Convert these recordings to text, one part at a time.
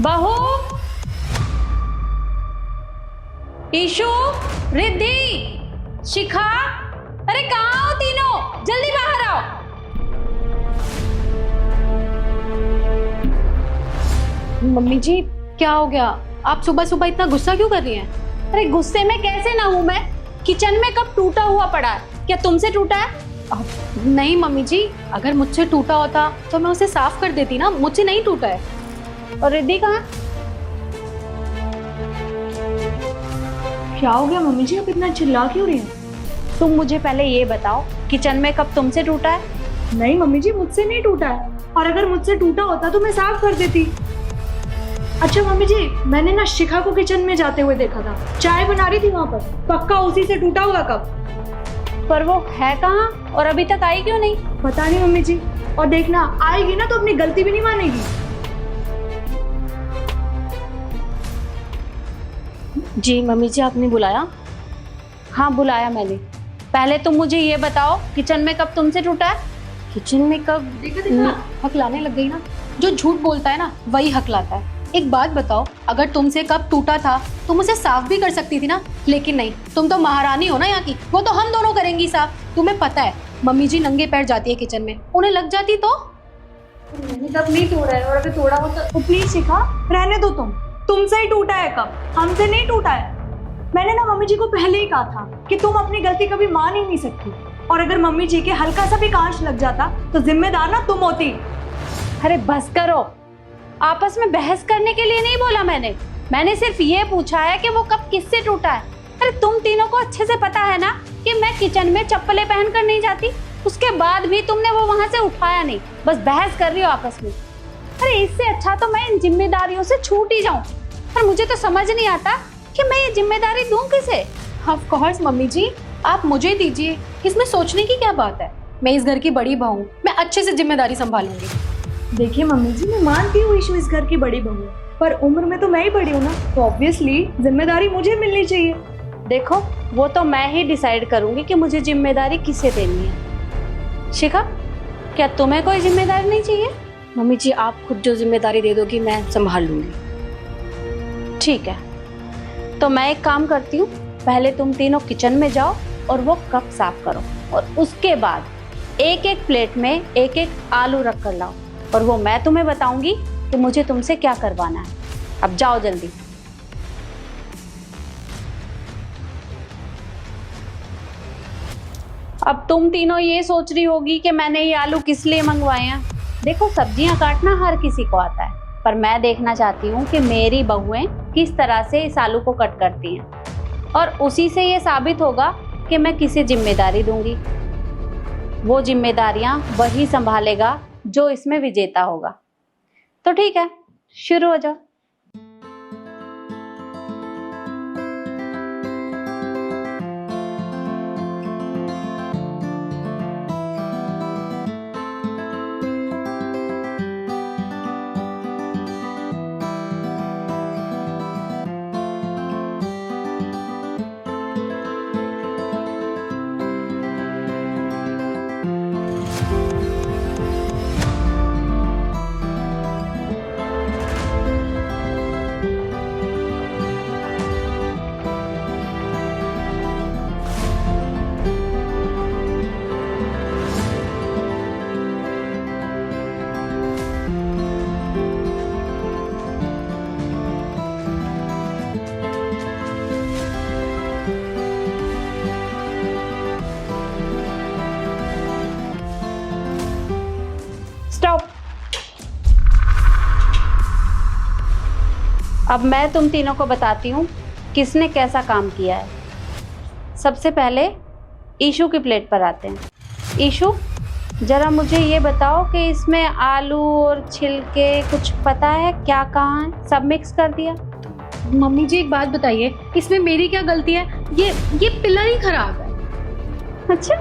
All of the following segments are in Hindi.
बहू, ईशु, रिद्धि, शिखा, अरे कहाँ हो तीनों? जल्दी बाहर आओ। मम्मी जी क्या हो गया? आप सुबह सुबह इतना गुस्सा क्यों कर रही हैं? अरे गुस्से में कैसे ना हूं मैं? किचन में कप टूटा हुआ पड़ा है, क्या तुमसे टूटा है? नहीं मम्मी जी, अगर मुझसे टूटा होता तो मैं उसे साफ कर देती ना, मुझसे नहीं टूटा है। और रिद्धि कहाँ? क्या हो गया मम्मी जी, आप इतना चिल्ला क्यों रही हैं? तुम मुझे पहले ये बताओ, किचन में कप तुमसे टूटा है? नहीं मम्मी जी, मुझसे नहीं टूटा है, और अगर मुझसे टूटा होता तो मैं साफ कर देती। अच्छा मम्मी जी, मैंने ना शिखा को किचन में जाते हुए देखा था, चाय बना रही थी वहां पर, पक्का उसी से टूटा होगा कप। पर वो है कहाँ और अभी तक आई क्यों नहीं? पता नहीं मम्मी जी, और देखना आएगी ना तो अपनी गलती भी नहीं मानेगी। जी मम्मी जी, आपने बुलाया? हाँ बुलाया मैंने। पहले तुम मुझे ये बताओ, किचन में कब तुमसे टूटा है? किचन में कब? देखा हकलाने लग गई ना। जो झूठ बोलता है ना वही हकलाता है। एक बात बताओ, अगर तुमसे कब टूटा था तुम उसे साफ भी कर सकती थी ना, लेकिन नहीं, तुम तो महारानी हो ना यहाँ की, वो तो हम दोनों करेंगी साफ। तुम्हें पता है मम्मी जी नंगे पैर जाती है किचन में, उन्हें लग जाती तो? मैंने कब नहीं तोड़ा है, और अगर तोड़ा हो तो प्लीज शिखा रहने दो, तुमसे ही टूटा है कप, हमसे नहीं टूटा है। मैंने ना मम्मी जी को पहले ही कहा था कि तुम अपनी गलती कभी मान ही नहीं सकती, और अगर मम्मी जी के हल्का सा भी कांच लग जाता तो जिम्मेदार ना तुम होती। अरे बस करो, आपस में बहस करने के लिए नहीं बोला मैंने सिर्फ ये पूछा है कि वो कब किससे टूटा है। अरे तुम तीनों को अच्छे से पता है ना कि मैं किचन में चप्पलें पहन कर नहीं जाती, उसके बाद भी तुमने वो वहां से उठाया नहीं, बस बहस कर रही हो आपस में। अरे इससे अच्छा तो मैं इन जिम्मेदारियों से छूट ही जाऊं, पर मुझे तो समझ नहीं आता कि मैं ये जिम्मेदारी दूं किसे। ऑफ कोर्स मम्मी जी, आप मुझे दीजिए, इसमें सोचने की क्या बात है? मैं इस घर की बड़ी बहू हूँ, मैं अच्छे से जिम्मेदारी संभालूंगी। देखिए मम्मी जी, मैं मानती हूँ ईशु इस घर की बड़ी बहू है, पर उम्र में तो मैं ही बड़ी हूँ ना, तो ऑब्वियसली जिम्मेदारी मुझे मिलनी चाहिए। देखो वो तो मैं ही डिसाइड करूंगी कि मुझे जिम्मेदारी किसे देनी है। शिखा, क्या तुम्हें कोई जिम्मेदारी नहीं चाहिए? मम्मी जी आप खुद जो जिम्मेदारी दे दोगी मैं संभाल लूंगी। ठीक है, तो मैं एक काम करती हूँ, पहले तुम तीनों किचन में जाओ और वो कप साफ करो, और उसके बाद एक एक प्लेट में एक एक आलू रख कर लाओ, और वो मैं तुम्हें बताऊंगी कि मुझे तुमसे क्या करवाना है। अब जाओ जल्दी। अब तुम तीनों ये सोच रही होगी कि मैंने ये आलू किस लिए मंगवाए हैं। देखो सब्जियां काटना हर किसी को आता है, पर मैं देखना चाहती हूँ कि मेरी बहुएं किस तरह से इस आलू को कट करती हैं, और उसी से ये साबित होगा कि मैं किसे जिम्मेदारी दूंगी। वो जिम्मेदारियां वही संभालेगा जो इसमें विजेता होगा। तो ठीक है, शुरू हो जाओ। स्टॉप। अब मैं तुम तीनों को बताती हूँ किसने कैसा काम किया है। सबसे पहले ईशु की प्लेट पर आते हैं। ईशु, जरा मुझे ये बताओ कि इसमें आलू और छिलके कुछ पता है क्या, कहाँ है? सब मिक्स कर दिया? मम्मी जी एक बात बताइए, इसमें मेरी क्या गलती है? ये पिलर ही खराब है। अच्छा,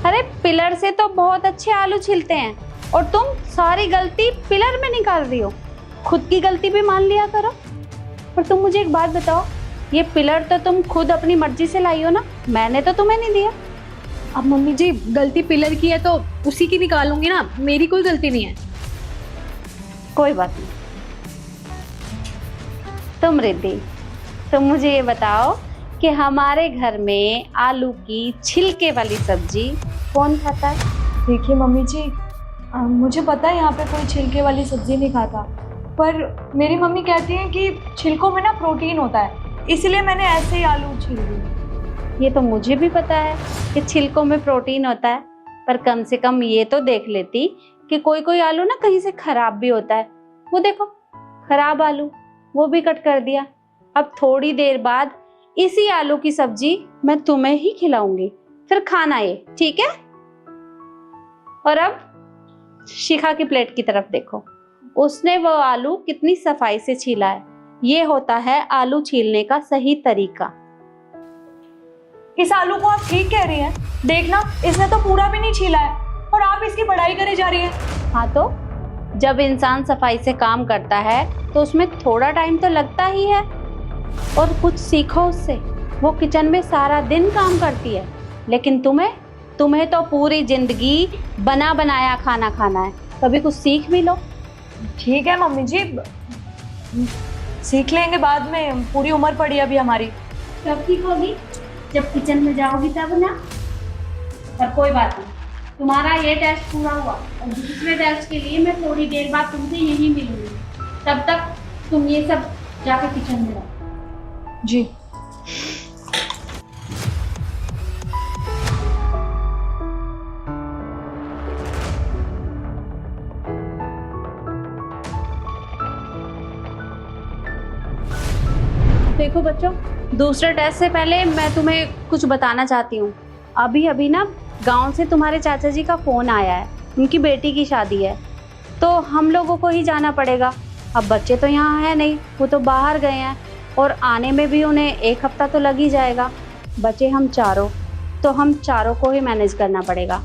अरे पिलर से तो बहुत अच्छे आलू छिलते हैं, और तुम सारी गलती पिलर में निकाल रही हो। खुद की गलती भी मान लिया करो। और तुम मुझे एक बात बताओ, ये पिलर तो तुम खुद अपनी मर्जी से लाई हो ना, मैंने तो तुम्हें नहीं दिया। अब मम्मी जी गलती पिलर की है तो उसी की निकालूंगी ना, मेरी कोई गलती नहीं है। कोई बात नहीं, तुम रिद्धि, तुम मुझे ये बताओ कि हमारे घर में आलू की छिलके वाली सब्जी कौन खाता है? देखिए मम्मी जी, मुझे पता है यहाँ पे कोई छिलके वाली सब्जी नहीं खाता, पर मेरी मम्मी कहती हैं कि छिलकों में ना प्रोटीन होता है, इसलिए मैंने ऐसे ही आलू छील दिए। ये तो मुझे भी पता है कि छिलकों में प्रोटीन होता है, पर कम से कम ये तो देख लेती कि कोई कोई आलू ना कहीं से खराब भी होता है। वो देखो, खराब आलू, वो भी कट कर दिया। अब थोड़ी देर बाद इसी आलू की सब्जी मैं तुम्हें ही खिलाऊंगी, फिर खाना ये, ठीक है? और अब शिखा की प्लेट की तरफ देखो, उसने वो आलू कितनी सफाई से छीला है। ये होता है आलू छीलने का सही तरीका। इस आलू को आप ठीक कह रही हैं, देखना इसने तो पूरा भी नहीं छीला है और आप इसकी बड़ाई करे जा रही हैं। हाँ तो जब इंसान सफाई से काम करता है तो उसमें थोड़ा टाइम तो लगता ही है, और कुछ सीखो उससे। वो किचन में सारा दिन काम करती है, लेकिन तुम्हें तो पूरी जिंदगी बना बनाया खाना खाना है। कभी कुछ सीख भी लो। ठीक है मम्मी जी, सीख लेंगे बाद में, पूरी उम्र पड़ी अभी हमारी। कब ठीक होगी? जब किचन में जाओगी तब ना। पर कोई बात नहीं, तुम्हारा ये टेस्ट पूरा हुआ और दूसरे टेस्ट के लिए मैं थोड़ी देर बाद तुमसे यहीं मिलूंगी। तब तक तुम ये सब जाके किचन में रहो। जी। देखो बच्चों, दूसरे टेस्ट से पहले मैं तुम्हें कुछ बताना चाहती हूँ। अभी अभी ना गांव से तुम्हारे चाचा जी का फ़ोन आया है, उनकी बेटी की शादी है, तो हम लोगों को ही जाना पड़ेगा। अब बच्चे तो यहाँ है नहीं, वो तो बाहर गए हैं और आने में भी उन्हें 1 हफ्ता तो लग ही जाएगा। बचे हम चारों, तो हम चारों को ही मैनेज करना पड़ेगा।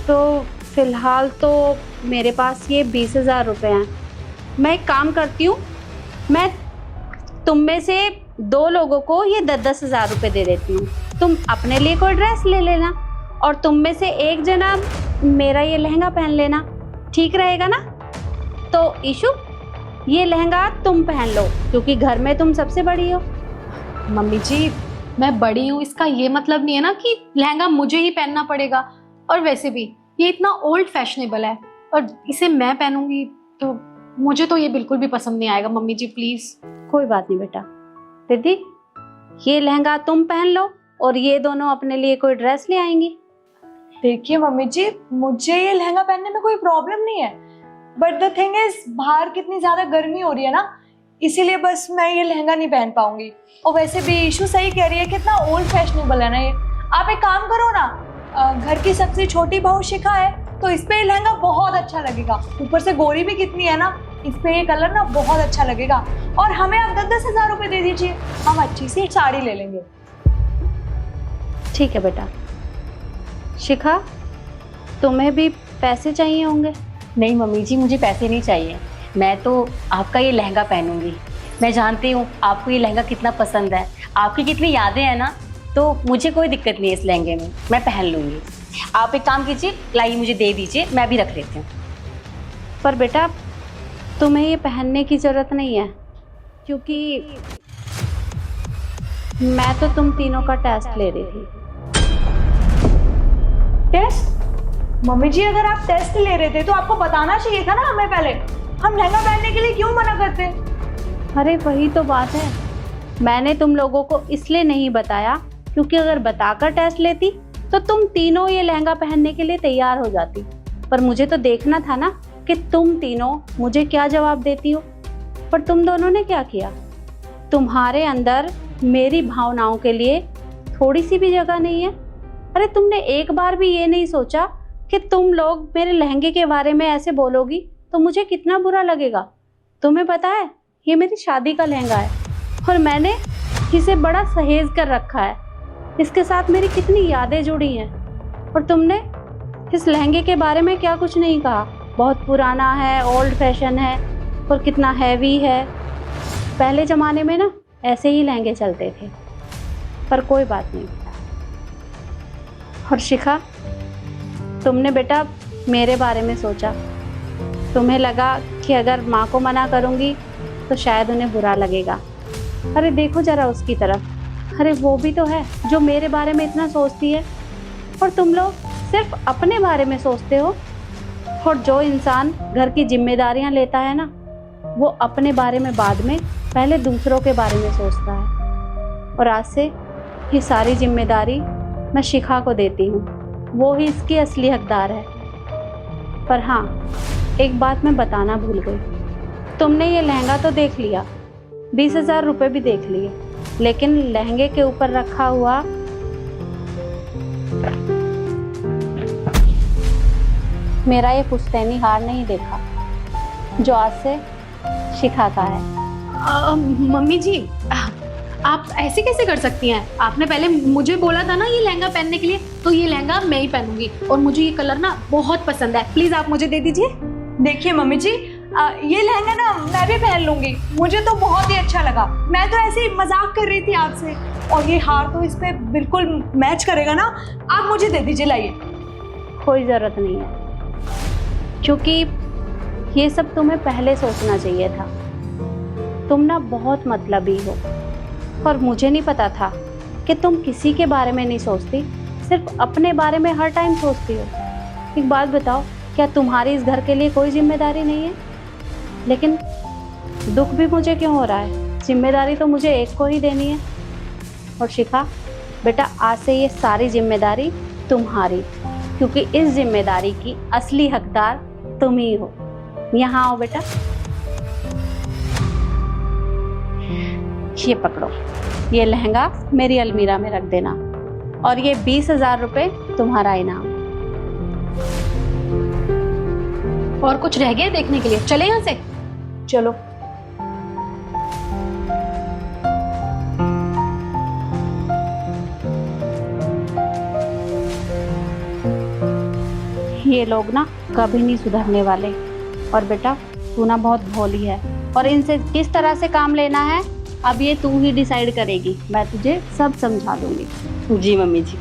तो फ़िलहाल तो मेरे पास ये 20,000 रुपये हैं। मैं एक काम करती हूँ, मैं तुम में से 2 लोगों को ये 10,000 रुपये दे देती हूँ। तुम अपने लिए कोई ड्रेस ले लेना और तुम में से एक जना मेरा ये लहंगा पहन लेना, ठीक रहेगा ना? तो ईशु, ये लहंगा तुम पहन लो क्योंकि घर में तुम सबसे बड़ी हो। मम्मी जी, मैं बड़ी हूँ इसका ये मतलब नहीं है ना कि लहंगा मुझे ही पहनना पड़ेगा। और वैसे भी ये इतना ओल्ड फैशनेबल है और इसे मैं पहनूंगी तो मुझे तो ये बिल्कुल भी पसंद नहीं आएगा। Mummy ji please. कोई बात नहीं बेटा। दीदी, ये लहंगा तुम पहन लो और ये दोनों अपने लिए कोई ड्रेस ले आएंगी। देखिए मम्मी जी, मुझे ये लहंगा पहनने में कोई प्रॉब्लम नहीं है, बट द थिंग इज बाहर कितनी ज्यादा गर्मी हो रही है ना, इसीलिए बस मैं ये लहंगा नहीं पहन पाऊंगी। और वैसे भी इशू सही कह रही है, कितना ओल्ड फैशनेबल है ना ये। आप एक काम करो ना, घर की सबसे छोटी बहू शिखा है तो इस पे ये लहंगा बहुत अच्छा लगेगा। ऊपर से गोरी भी कितनी है ना, इस पे ये कलर ना बहुत अच्छा लगेगा। और हमें आप 10,000 रुपये दे दीजिए, हम अच्छी सी साड़ी ले लेंगे। ठीक है बेटा। शिखा, तुम्हें भी पैसे चाहिए होंगे? नहीं मम्मी जी, मुझे पैसे नहीं चाहिए, मैं तो आपका ये लहंगा पहनूंगी। मैं जानती हूँ आपको ये लहंगा कितना पसंद है, आपकी कितनी यादें हैं ना, तो मुझे कोई दिक्कत नहीं है इस लहंगे में, मैं पहन लूँगी। आप एक काम कीजिए, लाइए मुझे दे दीजिए, मैं भी रख लेती हूँ। पर बेटा, तुम्हें ये पहनने की ज़रूरत नहीं है क्योंकि मैं तो तुम तीनों का टेस्ट ले रही थी। टेस्ट? मम्मी जी, अगर आप टेस्ट ले रहे थे तो आपको बताना चाहिए था ना हमें पहले। हम लहंगा पहनने के लिए क्यों मना करते? अरे वही तो बात है, मैंने तुम लोगों को इसलिए नहीं बताया क्योंकि अगर बताकर टेस्ट लेती तो तुम तीनों ये लहंगा पहनने के लिए तैयार हो जाती। पर मुझे तो देखना था ना कि तुम तीनों मुझे क्या जवाब देती हो। पर तुम दोनों ने क्या किया? तुम्हारे अंदर मेरी भावनाओं के लिए थोड़ी सी भी जगह नहीं है। अरे तुमने एक बार भी ये नहीं सोचा कि तुम लोग मेरे लहंगे के बारे में ऐसे बोलोगी तो मुझे कितना बुरा लगेगा। तुम्हें पता है, ये मेरी शादी का लहंगा है और मैंने इसे बड़ा सहेज कर रखा है। इसके साथ मेरी कितनी यादें जुड़ी हैं और तुमने इस लहंगे के बारे में क्या कुछ नहीं कहा। बहुत पुराना है, ओल्ड फैशन है और कितना हैवी है। पहले ज़माने में ना ऐसे ही लहंगे चलते थे। पर कोई बात नहीं। और शिखा, तुमने बेटा मेरे बारे में सोचा। तुम्हें लगा कि अगर माँ को मना करूँगी तो शायद उन्हें बुरा लगेगा, अरे देखो जरा उसकी तरफ, अरे वो भी तो है जो मेरे बारे में इतना सोचती है, और तुम लोग सिर्फ अपने बारे में सोचते हो। और जो इंसान घर की जिम्मेदारियां लेता है ना, वो अपने बारे में बाद में, पहले दूसरों के बारे में सोचता है। और आज से ये सारी जिम्मेदारी मैं शिखा को देती हूँ, वो ही इसकी असली हकदार है। पर हाँ, एक बात मैं बताना भूल गई। तुमने ये लहंगा तो देख लिया, 20,000 रुपये भी देख लिए, लेकिन लहंगे के ऊपर रखा हुआ मेरा ये पुश्तैनी हार नहीं देखा, जो आज से शिखा का है। मम्मी जी, आप ऐसे कैसे कर सकती हैं? आपने पहले मुझे बोला था ना ये लहंगा पहनने के लिए, तो ये लहंगा मैं ही पहनूंगी, और मुझे ये कलर ना बहुत पसंद है। प्लीज आप मुझे दे दीजिए। देखिए मम्मी जी, ये लहंगा ना मैं भी पहन लूंगी, मुझे तो बहुत ही अच्छा लगा। मैं तो ऐसे ही मजाक कर रही थी आपसे, और ये हार तो इस पे बिल्कुल मैच करेगा ना। आप मुझे दे दीजिए, लाइए। कोई ज़रूरत नहीं है, क्योंकि ये सब तुम्हें पहले सोचना चाहिए था। तुम ना बहुत मतलबी हो, और मुझे नहीं पता था कि तुम किसी के बारे में नहीं सोचती, सिर्फ अपने बारे में हर टाइम सोचती हो। एक बात बताओ, क्या तुम्हारी इस घर के लिए कोई जिम्मेदारी नहीं है? लेकिन दुख भी मुझे क्यों हो रहा है? जिम्मेदारी तो मुझे एक को ही देनी है। और शिखा बेटा, आज से ये सारी जिम्मेदारी तुम्हारी, क्योंकि इस जिम्मेदारी की असली हकदार तुम ही हो। यहाँ आओ बेटा, ये पकड़ो, ये लहंगा मेरी अलमीरा में रख देना, और ये 20,000 रुपये तुम्हारा इनाम। और कुछ रह गया देखने के लिए? चले यहाँ से। चलो। ये लोग ना कभी नहीं सुधरने वाले। और बेटा, तू ना बहुत भोली है, और इनसे किस तरह से काम लेना है अब ये तू ही डिसाइड करेगी। मैं तुझे सब समझा दूंगी। जी मम्मी जी।